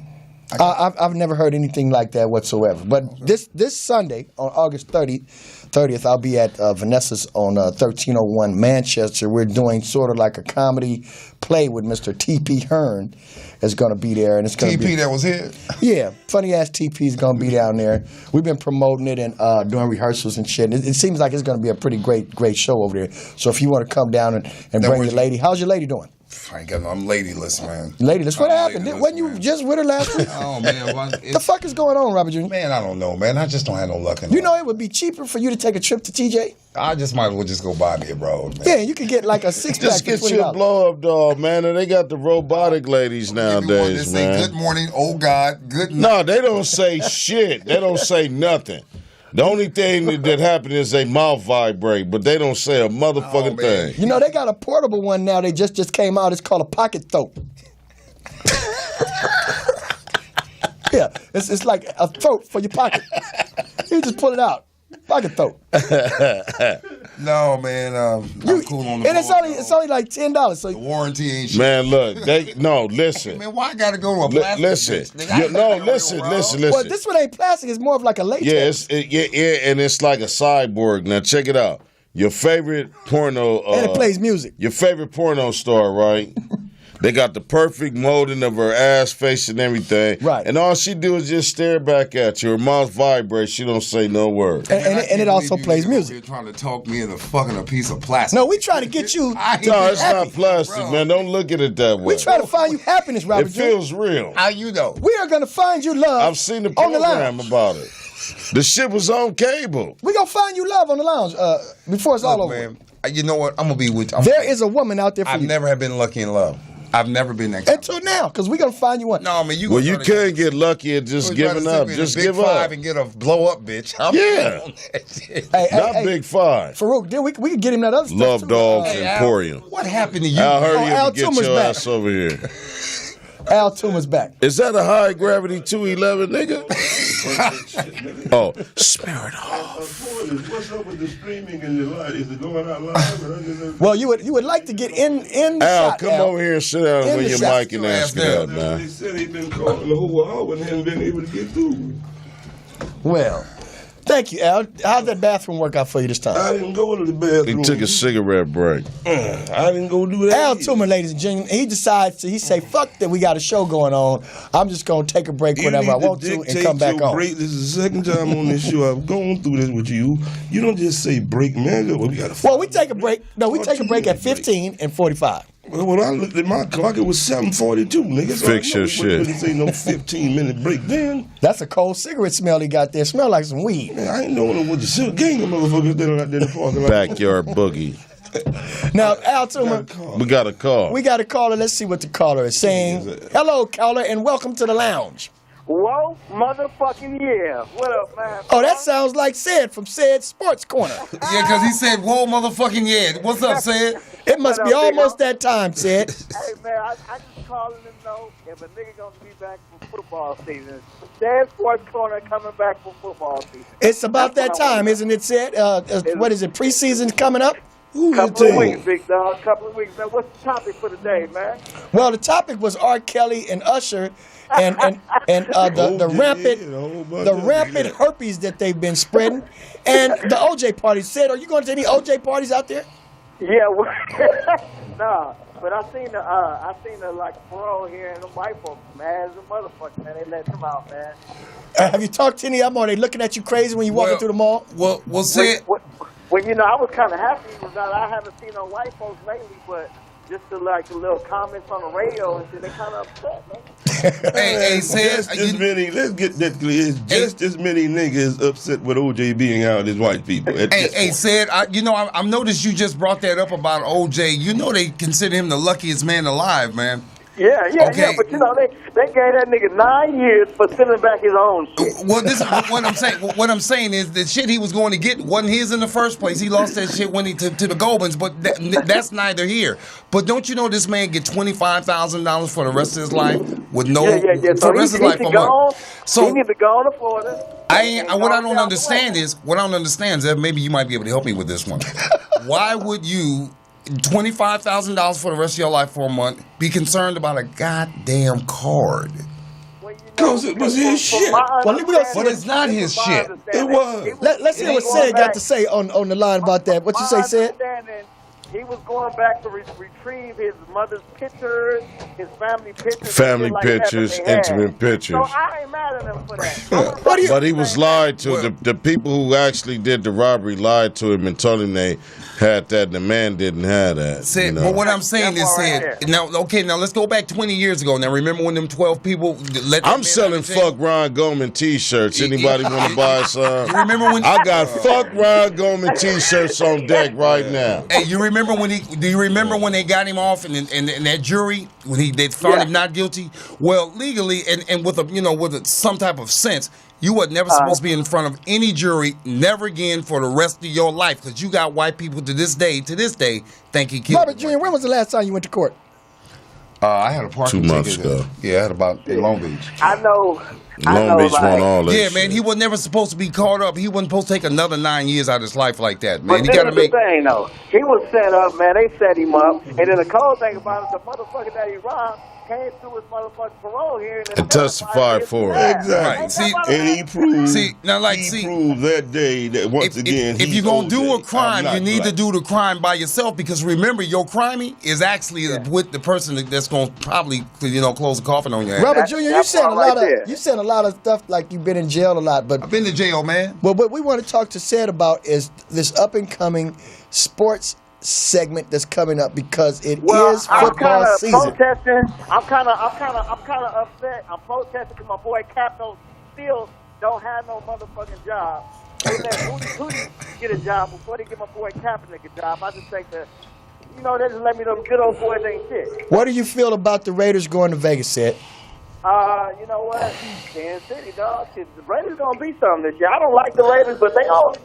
C: I've never heard anything like that whatsoever. But this Sunday, on August 30th, I'll be at Vanessa's on 1301 Manchester. We're doing sort of like a comedy play with Mr. T.P. Hearn is going to be there. And it's going to be...
G: T.P. that was here?
C: Yeah, funny-ass T.P. is going to be down there. We've been promoting it and doing rehearsals and shit. It seems like it's going to be a pretty great show over there. So if you want to come down and bring your lady... How's your lady doing?
G: I ain't got no, I'm ladyless, man.
C: Ladyless? What happened? Wasn't you just with her last week?
G: Oh, man.
C: The fuck is going on, Robert Jr.?
G: Man, I don't know, man. I just don't have no luck in
C: You know it would be cheaper for you to take a trip to TJ?
G: I just might as well just go buy me a road, man.
C: Yeah, you could get like a six-pack
D: Just get you a blow-up doll, man. And they got the robotic ladies nowadays, man.
G: Say, good morning, oh God, good night.
D: No, they don't say shit. They don't say nothing. The only thing that happened is they mouth vibrate, but they don't say a motherfucking thing.
C: You know, they got a portable one now. They just came out. It's called a pocket throat. Yeah, it's like a throat for your pocket. You just pull it out. Pocket throat.
G: No, man. I'm cool on the
C: and it's only like $10. So
G: the warranty ain't shit.
D: Man, look, listen.
G: Man, why I gotta go to a plastic?
D: Listen. Listen.
C: Well, this one ain't plastic. It's more of like a latex.
D: Yeah, and it's like a cyborg. Now check it out. Your favorite porno.
C: And it plays music.
D: Your favorite porno star, right? They got the perfect molding of her ass, face, and everything.
C: Right.
D: And all she do is just stare back at you. Her mouth vibrates. She don't say no word.
C: And it also plays music.
G: You're trying to talk me into fucking a piece of plastic.
C: No, we try to get you.
D: No, it's not plastic, man. Don't look at it that way.
C: We try to find you happiness, Robert.
D: It feels real.
G: How you know?
C: We are going to find you love.
D: I've seen the program about it. The shit was on cable.
C: We're going to find you love on the lounge before it's all over.
G: Man, you know what? I'm going to be with you.
C: There is a woman out there for you.
G: I've never have been lucky in love. I've never been that.
C: Until now, because we're going to find you one.
G: No, man,
D: you can't get lucky at just giving up. Just give up.
G: And get a blow up, bitch.
D: Big Five.
C: Farouk, we could get him that other stuff.
D: Love Dogs Emporium.
G: What happened to you?
D: Al, hurry up and get
C: Tuma's
D: your
C: back.
D: ass over here.
C: Al Tuma's back.
D: Is that a high gravity 211, nigga? Oh, spirit off.
E: What's up with the streaming and the live? Is it going out live?
C: Well, you would like to get in the
D: Al,
C: shot,
D: come
C: Al.
D: over here and sit down with your mic and ask it out,
E: They
D: man.
E: said they've been calling the whole hour and haven't been able to get through.
C: Well, thank you, Al. How'd that bathroom work out for you this time?
E: I didn't go to the bathroom.
D: He took a cigarette break.
E: I didn't go do that.
C: Al Toomer, ladies and gentlemen, he decides he say, fuck that, we got a show going on. I'm just going to take a break whenever I want to and come back on.
E: Break. This is the second time on this show I've gone through this with you. You don't just say break, man.
C: We take a break. No, we take a break at 15 and 45.
E: Well, when I looked at my clock, it was 7:42, nigga. So
D: Fix your shit.
E: Didn't say no 15-minute break then.
C: That's a cold cigarette smell he got there. Smell like some weed.
E: Man, I ain't knowing what the gang of motherfuckers that are out there in the parking lot.
D: Backyard boogie.
C: Now, Al Toomer,
D: We got a call.
C: we got a caller. Let's see what the caller is saying. Hello, caller, and welcome to the lounge.
H: Whoa, motherfucking yeah. What up, man?
C: Oh, that sounds like Sid from Sid Sports Corner.
G: Yeah, because he said, whoa, motherfucking yeah. What's up, Sid?
C: It must be almost that time, Sid.
H: Hey, man, I just calling to know if a nigga gonna be back for football season. Said Sports Corner coming back for football season.
C: It's about that time, isn't it, Sid? What is it, preseason's coming up?
H: Couple of weeks, big dog. Couple of weeks, man. What's the topic for today, man?
C: Well, the topic was R. Kelly and Usher and the rampant herpes that they've been spreading, and the OJ parties. Sid, are you going to any OJ parties out there?
H: Yeah, nah. But I seen the like parole here and the white folks, man, as a motherfucker, man. They let them out, man.
C: Have you talked to any of them? Are they looking at you crazy when you walking through the mall?
I: Well, say it.
H: Well, you know, I was kind of happy because I haven't seen no white folks lately, but just the little comments on the radio and shit, they kind of upset, man.
E: Hey, let's get that clear. It's just as many niggas upset with OJ being out as white people.
I: Hey, Sid, I noticed you just brought that up about OJ. You know they consider him the luckiest man alive, man.
H: Yeah, but you know they gave that nigga 9 years for sending back his own shit.
I: Well, this is what I'm saying. What I'm saying is the shit he was going to get wasn't his in the first place. He lost that shit when he to the Gobans, but that's neither here. But don't you know this man get $25,000 for the rest of his life with no
H: Yeah.
I: for
H: So
I: the rest of his life for money.
H: So he need to go to Florida.
I: What I don't understand is maybe you might be able to help me with this one. Why would you? $25,000 for the rest of your life for a month. Be concerned about a goddamn card.
E: Because it was his shit.
I: But it's not his shit.
E: It was.
C: Let's hear what Sid got to say on the line about that. What you say, Sid?
H: He was going back to retrieve his mother's pictures, his family pictures.
D: Family pictures, intimate pictures.
H: So I ain't mad at him for that.
D: But he was lied to. The people who actually did the robbery lied to him and told him they had that, and the man didn't have that.
I: Sid, but what I'm saying is, Sid, now let's go back 20 years ago. Now, remember when them 12 people let
D: I'm selling fuck Ron Goldman t-shirts. Anybody want to buy some?
I: You remember when
D: I got fuck Ron Goldman t-shirts on deck right now.
I: Hey, do you remember when they got him off and that jury when they found him not guilty? Well, legally and with some type of sense, you were never supposed to be in front of any jury, never again for the rest of your life, because you got white people to this day think he killed.
C: Robert Jr., when was the last time you went to court?
I: I had a parking
D: 2 months ago.
I: Yeah, I had about in Long Beach.
H: I know.
D: Long Beach won all that.
I: Yeah,
D: shit.
I: man, he was never supposed to be caught up. He wasn't supposed to take another 9 years out of his life like that, man.
H: But this is the thing, though. He was set up, man. They set him up. And then the cold thing about it, the motherfucker that he robbed came through his motherfucking parole here
D: and testified for it.
E: Exactly.
I: Right.
E: And he proved.
I: He
E: proved that day that once again.
I: If you're gonna do a crime, you need to do the crime by yourself, because remember, your criming is actually with the person that's gonna probably close the coffin on your ass.
C: Robert Jr., you said a lot of stuff like you've been in jail a lot, but
I: I've been to jail, man.
C: Well, what we want to talk to Sid about is this up and coming sports segment that's coming up, because it is football season.
H: I'm kind of upset. I'm protesting because my boy Capno still don't have no motherfucking job. They let Hootie get a job before they get my boy Kaepernick a job. I just think that, they just let me know good old boys ain't shit.
C: What do you feel about the Raiders going to Vegas, Sid?
H: You know what? Kansas City, dog. Shit, the Raiders gonna be something this year. I don't like the Raiders, but they gonna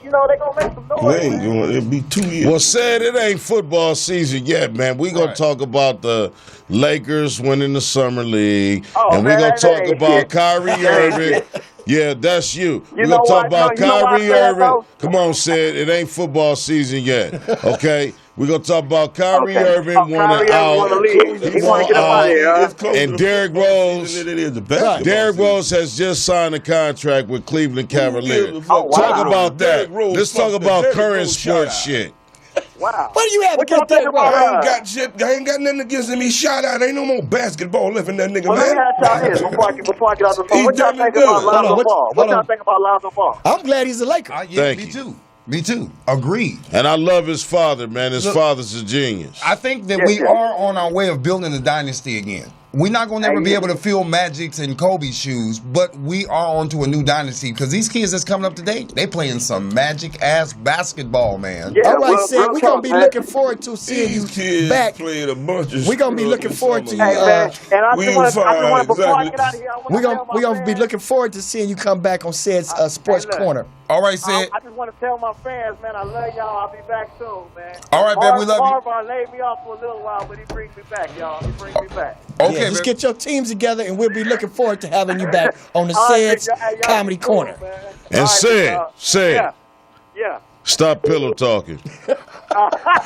H: make some noise.
E: It'll be 2 years.
D: Well, said it ain't football season yet, man. We gonna talk about the Lakers winning the summer league, and we gonna talk about Kyrie Irving. Yeah, that's you. We're gonna talk about Kyrie Irving. Come on, Sid. It ain't football season yet. Okay. We're going to talk about Kyrie Irving wanting out.
H: He want to get out of here.
D: And Derrick Rose has just signed a contract with Cleveland Cavaliers. Talk about that. Let's talk about current sports shit.
H: Wow.
C: What do you have against Derrick Rose?
E: I ain't got nothing against him. He shot out. Ain't no more basketball left in that nigga,
H: man. Let me ask y'all this before I get off the phone. What y'all think about Lonzo Ball? What y'all think about Lonzo Ball?
C: I'm glad he's a Laker.
D: Thank you.
I: Me too. Me too. Agreed.
D: And I love his father, man. His father's a genius.
I: I think that we are on our way of building a dynasty again. We're not going to ever be able to fill Magic's and Kobe's shoes, but we are onto a new dynasty, because these kids that's coming up today, they playing some Magic-ass basketball, man.
C: Yeah, all right, Sid, we're going to be looking forward to seeing you back.
E: Played a bunch of
C: we're going to be looking forward to you. We're going to be looking forward to seeing you come back on Sid's Sports Corner.
I: All right, Sid.
H: I just want to tell my fans, man, I love y'all. I'll be back soon, man.
I: All right, baby, we love you.
H: Marv laid me off for a little while, but he brings me back, y'all. He brings me back.
I: Okay,
C: yeah, just
I: baby.
C: get your teams together, and we'll be looking forward to having you back on the Sid's Comedy Corner.
D: And Sid,
H: Yeah.
D: stop pillow talking.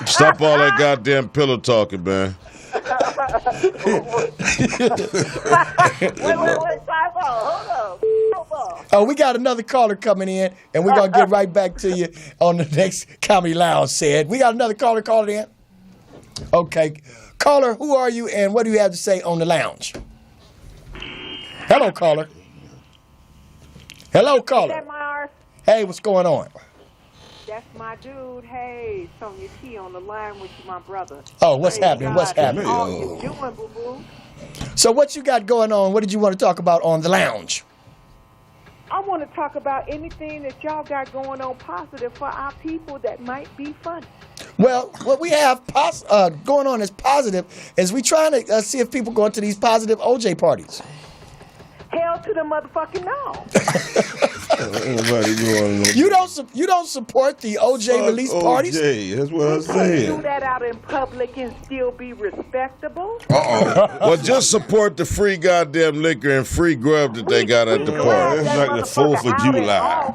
D: Stop all that goddamn pillow talking, man.
H: Wait, time out. Hold on.
C: Oh, we got another caller coming in, and we're going to get right back to you on the next Comedy Lounge, Sid. We got another caller calling in? Okay. Caller, who are you, and what do you have to say on the lounge? Hello, caller. Hello, caller.
J: Hey, Marv.
C: Hey, what's going on?
J: That's my dude. Hey, Sonia T on the line with you, my brother.
C: Oh, what's happening? What's happening?
J: Oh, you doing, boo-boo?
C: So what you got going on? What did you want to talk about on the lounge?
J: I want to talk about anything that y'all got going on positive for our people that might be funny.
C: Well, what we have going on as positive is we trying to see if people going to these positive OJ parties.
J: Hell to the motherfucking no.
C: You don't support the OJ release parties?
E: OJ, that's what I'm
J: Do
E: saying.
J: that out in public and still be respectable.
D: Well, just support the free goddamn liquor and free grub that they got at the park.
E: It's like the 4th of July.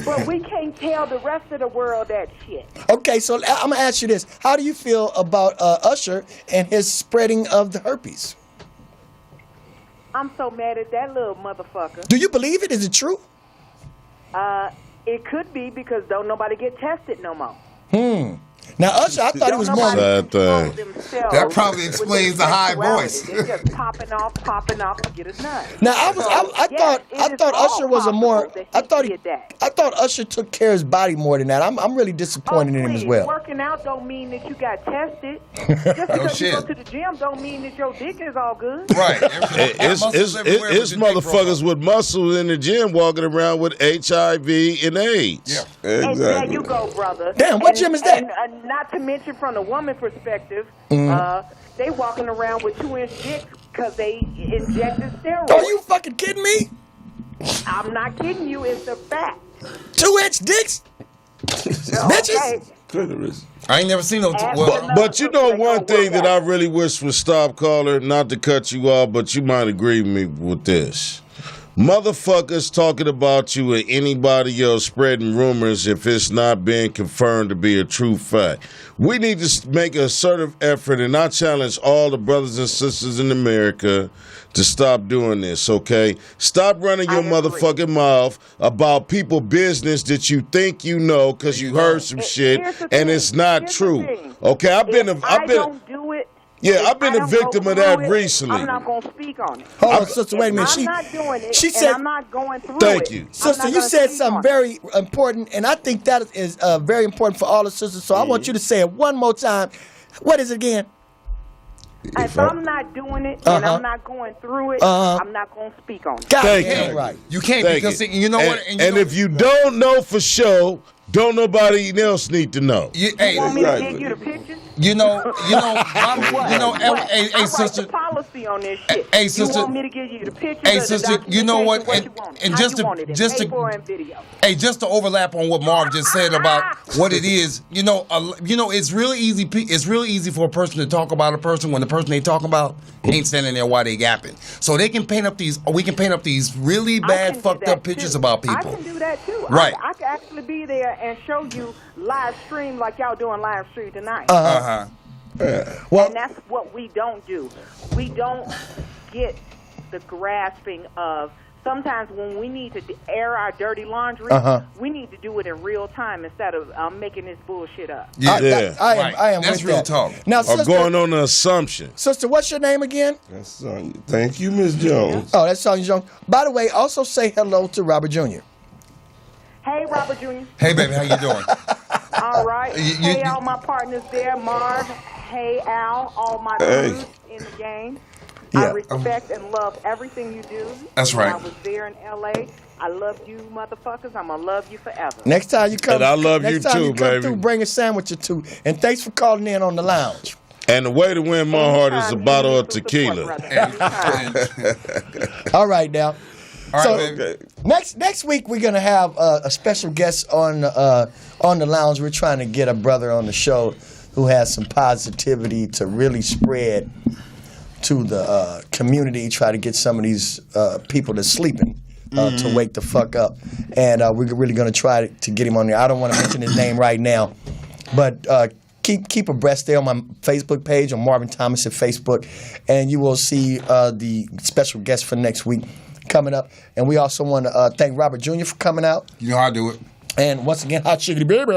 J: But we can't tell the rest of the world that shit.
C: Okay, so I'm going to ask you this. How do you feel about Usher and his spreading of the herpes?
J: I'm so mad at that little motherfucker.
C: Do you believe it? Is it true?
J: It could be because don't nobody get tested no more.
C: Now, Usher, I thought he was more...
D: Sad thing.
I: That probably explains the high voice.
J: They're just popping off to get it done.
C: Now, I thought Usher was a more... I thought Usher took care of his body more than that. I'm really disappointed in him as well.
J: Working out don't mean that you got tested. Just because you go to the gym don't mean that your dick is all good.
I: Right.
D: It's motherfuckers with muscles in the gym walking around with HIV and AIDS.
I: Yeah,
J: And there you go, brother.
C: Damn, what gym is that?
J: And not to mention from the woman perspective, they walking around with 2-inch dicks because they injected steroids.
C: Are you fucking kidding me?
J: I'm not kidding you. It's a fact.
C: 2-inch dicks? Bitches?
E: Clitoris.
I: I ain't never seen no.
D: But you know one thing that I really wish would stop, caller, not to cut you off, but you might agree with me with this. Motherfuckers talking about you and anybody else spreading rumors if it's not being confirmed to be a true fact. We need to make an assertive effort, and I challenge all the brothers and sisters in America to stop doing this, okay? Stop running your motherfucking mouth about people business that you think you know because you heard some shit and it's not true. Okay, I've been I've been a victim of that recently.
J: I'm not going to speak on it.
C: Hold on, sister, wait a minute.
J: I'm not doing it,
C: she said,
J: I'm not going through
D: Thank
J: it.
D: you.
C: Sister, you said something very important, and I think that is very important for all the sisters, so I want you to say it one more time. What is it again?
J: If I'm not doing it and I'm not going through it, I'm not going to speak on it.
D: Thank you.
C: Right.
I: You can't because you know what?
D: And if you don't know for sure, don't nobody else need to know.
J: You want me to give you the pictures?
I: Hey, sister.
J: I write the policy on this shit.
I: Hey, sister.
J: You want me to give you the pictures?
I: Hey, sister. You know what? And just to overlap on what Marv just said about what it is. It's really easy. It's really easy for a person to talk about a person when the person they talking about ain't standing there while they gapping. So they can paint up these. We can paint up these really bad, fucked up pictures about people.
J: I can do that too.
I: Right.
J: I can actually be there and show you live stream like y'all doing live stream tonight.
C: Well,
J: and that's what we don't do. We don't get the grasping of sometimes when we need to air our dirty laundry, we need to do it in real time instead of making this bullshit up.
C: I am
I: That's
C: with
I: real
C: that.
I: talk.
C: Now,
D: Or
C: sister,
D: going on an assumption.
C: sister, what's your name again?
E: That's Sonya. Thank you, Miss Jones.
C: Oh, that's Sonya Jones. By the way, also say hello to Robert Jr.
J: Hey, Robert Jr.
I: Hey, baby, how you doing?
J: All right. Hey, all my partners there, Marv. Hey, Al. All my dudes in the game. I respect and love everything you do.
I: That's right.
J: When I was there in L.A. I love you, motherfuckers. I'm going to love you forever.
C: Next time you come,
D: And I love you
C: next time
D: too,
C: you come
D: baby.
C: through, bring a sandwich or two. And thanks for calling in on the lounge.
D: And the way to win my heart is a bottle of tequila.
C: All right, now.
I: All right,
C: So,
I: baby.
C: Next week we're gonna have a special guest on the lounge. We're trying to get a brother on the show who has some positivity to really spread to the community. Try to get some of these people that's sleeping to wake the fuck up, and we're really gonna try to get him on there. I don't want to mention his name right now, but. Keep abreast there on my Facebook page on Marvin Thomas at Facebook, and you will see the special guest for next week coming up. And we also want to thank Robert Jr. for coming out.
I: You know how I do it.
C: And once again, Hot Chickity Baby.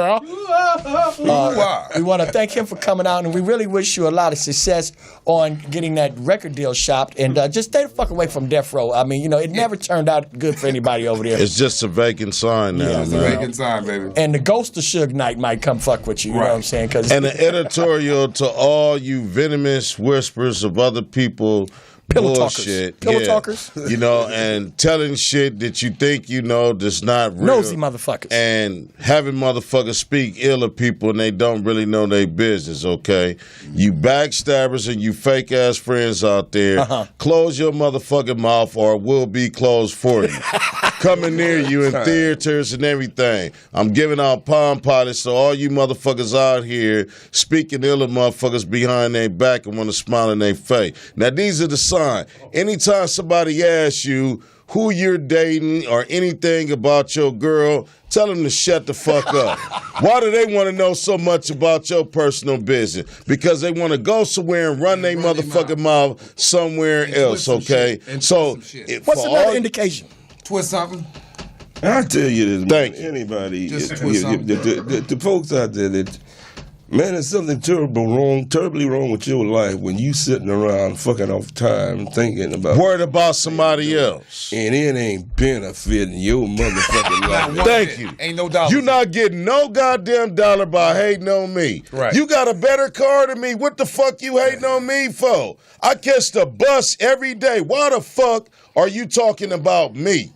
C: We want to thank him for coming out, and we really wish you a lot of success on getting that record deal shopped. And just stay the fuck away from Death Row. I mean, it never turned out good for anybody over there.
D: It's just a vacant sign now,
I: It's a vacant sign, baby.
C: And the ghost of Suge Knight might come fuck with you. You know what I'm saying?
D: And an editorial to all you venomous whispers of other people.
C: Pillow
D: bullshit.
C: talkers.
D: And telling shit that you think that's not real.
C: Nosy motherfuckers.
D: And having motherfuckers speak ill of people and they don't really know their business, okay? You backstabbers and you fake ass friends out there, close your motherfucking mouth or it will be closed for you. Coming near you in theaters and everything. I'm giving out palm pilots to all you motherfuckers out here speaking ill of motherfuckers behind their back and want to smile in their face. Now, these are the signs. Anytime somebody asks you who you're dating or anything about your girl, tell them to shut the fuck up. Why do they want to know so much about your personal business? Because they want to go somewhere and run their motherfucking mouth somewhere else, okay? So,
C: what's another indication?
I: Twist something.
E: I tell you this,
D: Thank
E: man. Anybody,
I: twist something.
E: the folks out there that, man, there's something terribly wrong with your life when you sitting around fucking off time thinking about
D: worried about somebody else,
E: and it ain't benefiting your motherfucking life.
D: Thank you.
I: Ain't no dollar.
D: You not getting no goddamn dollar by hating on me.
I: Right.
D: You got a better car than me. What the fuck you hating on me for? I catch the bus every day. Why the fuck are you talking about me?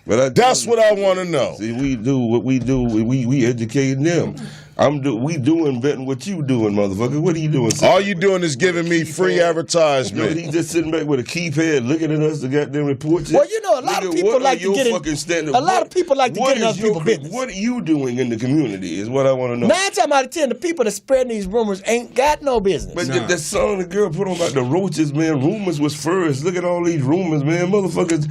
E: But
D: that's what I want to know.
E: See, we do what we do. We educating them. We doing better than what you doing, motherfucker. What are you doing?
D: All you doing is giving me free advertisement.
E: He just sitting back with a keypad looking at us to goddamn report.
C: Well, a lot of people like to get in. A lot of people like to get in other people's business.
E: What are you doing in the community is what I want to know.
C: 9 times out of 10, the people that spreading these rumors ain't got no business.
E: But that song the girl put on about the roaches, man, rumors was first. Look at all these rumors, man. Motherfuckers,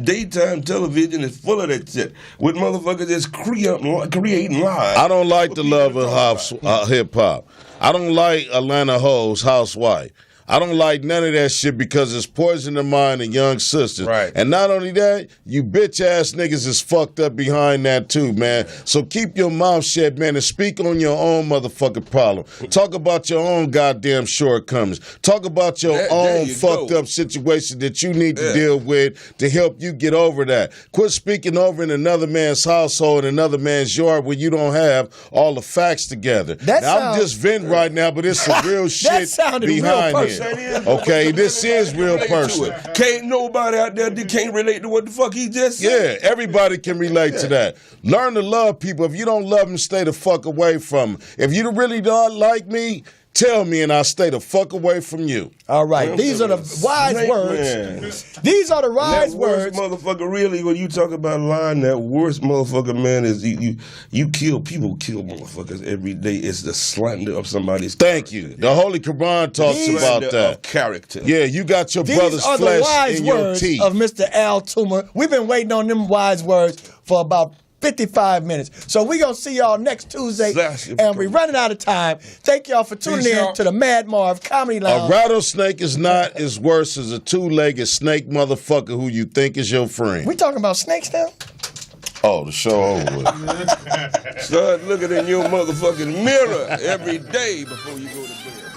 E: daytime television is full of that shit. With motherfuckers just creating lies.
D: I don't like the love of hip-hop. I don't like Atlanta Hoes Housewife. I don't like none of that shit because it's poisoning the mind of young sisters.
I: Right.
D: And not only that, you bitch-ass niggas is fucked up behind that too, man. So keep your mouth shut, man, and speak on your own motherfucking problem. Talk about your own goddamn shortcomings. Talk about your own fucked up situation that you need to deal with to help you get over that. Quit speaking over in another man's household, another man's yard where you don't have all the facts together. I'm just venting right now, but it's some real shit behind it. Okay, this is real personal.
E: Can't nobody out there that can't relate to what the fuck he just said.
D: Yeah, everybody can relate to that. Learn to love people. If you don't love them, stay the fuck away from them. If you really don't like me, tell me and I'll stay the fuck away from you.
C: All right, these are the wise words. These are the wise words.
E: Motherfucker, really, when you talk about lying, that worst motherfucker, man, is you kill motherfuckers every day. It's the slander of somebody's
D: Thank you. The Holy Quran talks about that.
E: Of character.
D: Yeah, you got your brother's
C: These are the
D: flesh
C: wise
D: in your
C: words
D: teeth.
C: of Mr. Al Toomer. We've been waiting on them wise words for about 55 minutes. So we're going to see y'all next Tuesday, and we're running out of time. Thank y'all for tuning in to the Mad Marv Comedy Lounge.
D: A rattlesnake is not as worse as a two-legged snake motherfucker who you think is your friend.
C: We talking about snakes now?
D: Oh, the show over with.
E: Start looking in your motherfucking mirror every day before you go to bed.